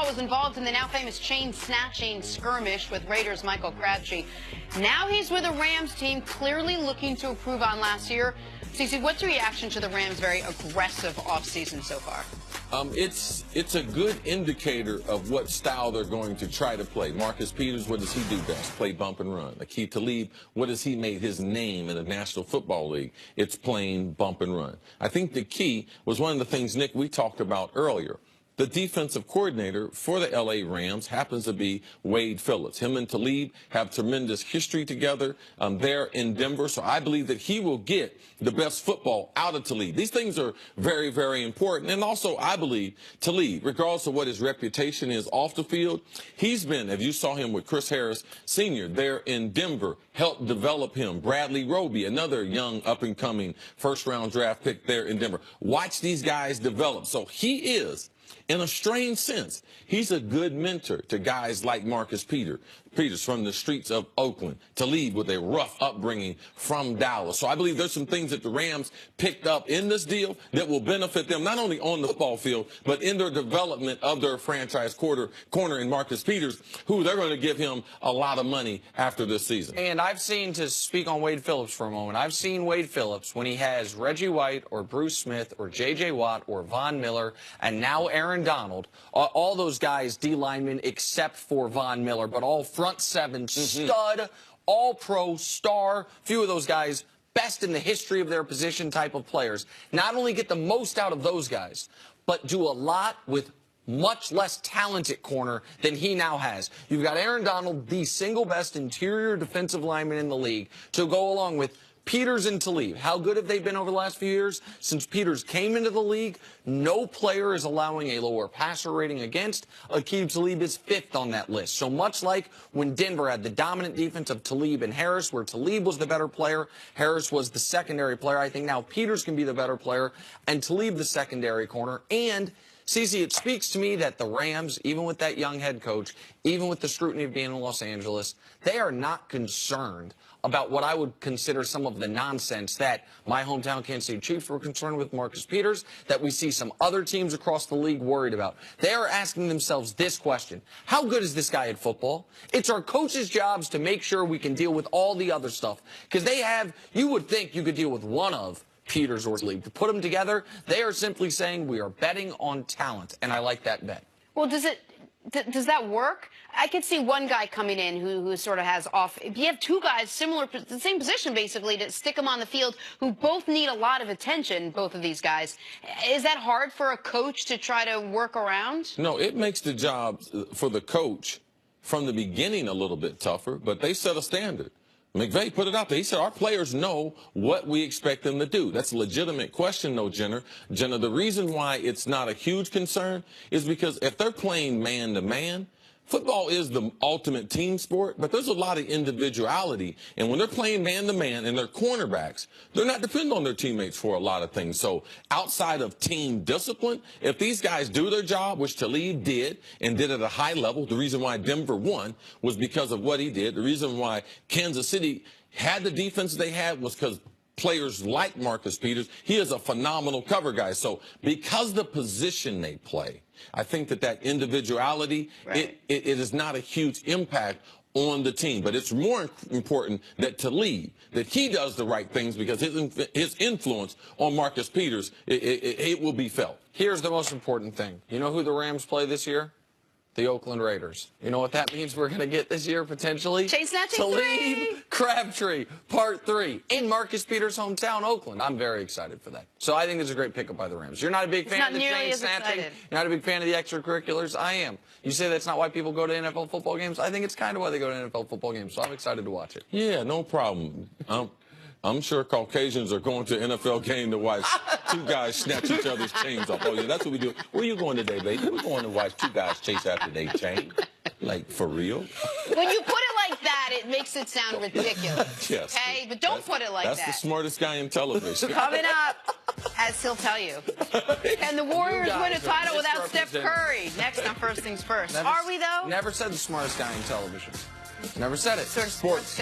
was involved in the now famous chain snatching skirmish with Raiders' Michael Crabtree. Now he's with a Rams team clearly looking to improve on last year. Cece, what's your reaction to the Rams' very aggressive offseason so far? It's a good indicator of what style they're going to try to play. Marcus Perters, what does he do best? Play bump and run. Talib, what has he made his name in the National Football League? It's playing bump and run. I think the key was one of the things, Nick, we talked about earlier. The defensive coordinator for the L.A. Rams happens to be Wade Phillips. Him and Talib have tremendous history together there in Denver, so I believe that he will get the best football out of Talib. These things are very, very important. And also, I believe Talib, regardless of what his reputation is off the field, he's been, if you saw him with Chris Harris Sr. there in Denver, helped develop him. Bradley Roby, another young up-and-coming first-round draft pick there in Denver. Watch these guys develop. So he is, in a strange sense, he's a good mentor to guys like Marcus Perters from the streets of Oakland, Talib with a rough upbringing from Dallas. So I believe there's some things that the Rams picked up in this deal that will benefit them not only on the football field, but in their development of their franchise corner in Marcus Perters, who they're going to give him a lot of money after this season. And I've seen, to speak on Wade Phillips for a moment, I've seen Wade Phillips when he has Reggie White or Bruce Smith or J.J. Watt or Von Miller and now Aaron Donald, all those guys, D linemen except for Von Miller, but all front seven, stud, all-pro, star, few of those guys, best in the history of their position type of players. Not only get the most out of those guys, but do a lot with much less talented corner than he now has. You've got Aaron Donald, the single best interior defensive lineman in the league, to go along with Perters and Talib. How good have they been over the last few years? Since Perters came into the league, no player is allowing a lower passer rating against. Aqib Talib is 5th on that list. So much like when Denver had the dominant defense of Talib and Harris, where Talib was the better player, Harris was the secondary player. I think now Perters can be the better player and Talib the secondary corner. And Cece, it speaks to me that the Rams, even with that young head coach, even with the scrutiny of being in Los Angeles, they are not concerned about what I would consider some of the nonsense that my hometown Kansas City Chiefs were concerned with Marcus Perters, that we see some other teams across the league worried about. They are asking themselves this question: how good is this guy at football? It's our coaches' jobs to make sure we can deal with all the other stuff, because they have, you would think you could deal with one of Perters or Talib. To put them together, they are simply saying we are betting on talent, and I like that bet. Well, does that work? I could see one guy coming in who sort of has off. If you have two guys similar, the same position basically, to stick them on the field, who both need a lot of attention, both of these guys, is that hard for a coach to try to work around? No, it makes the job for the coach from the beginning a little bit tougher, but they set a standard. McVay put it out there. He said, our players know what we expect them to do. That's a legitimate question, though, Jenna. The reason why it's not a huge concern is because if they're playing man-to-man, football is the ultimate team sport, but there's a lot of individuality. And when they're playing man-to-man and they're cornerbacks, they're not dependent on their teammates for a lot of things. So outside of team discipline, if these guys do their job, which Talib did and did at a high level, the reason why Denver won was because of what he did. The reason why Kansas City had the defense they had was because players like Marcus Perters, he is a phenomenal cover guy. So because the position they play, I think that individuality, right, it is not a huge impact on the team. But it's more important that Talib, that he does the right things, because his influence on Marcus Perters, it will be felt. Here's the most important thing. You know who the Rams play this year? The Oakland Raiders. You know what that means we're going to get this year, potentially? Chase snatching Talib Crabtree, Part 3, in Marcus Perters' hometown, Oakland. I'm very excited for that. So I think it's a great pickup by the Rams. You're not a big fan of the chain snatching? You're not a big fan of the extracurriculars? I am. You say that's not why people go to NFL football games? I think it's kind of why they go to NFL football games, so I'm excited to watch it. Yeah, no problem. I'm sure Caucasians are going to an NFL game to watch two guys snatch each other's chains off. Oh, yeah, that's what we do. Where you going today, baby? We're going to watch two guys chase after their chain. Like, for real? When you put it like that, it makes it sound ridiculous. Yes. Okay? But don't put it like that. That's the smartest guy in television. Coming up, as he'll tell you. And the Warriors win a title without Steph Curry. Next on First Things First. Are we, though? Never said the smartest guy in television. Never said it. Sports.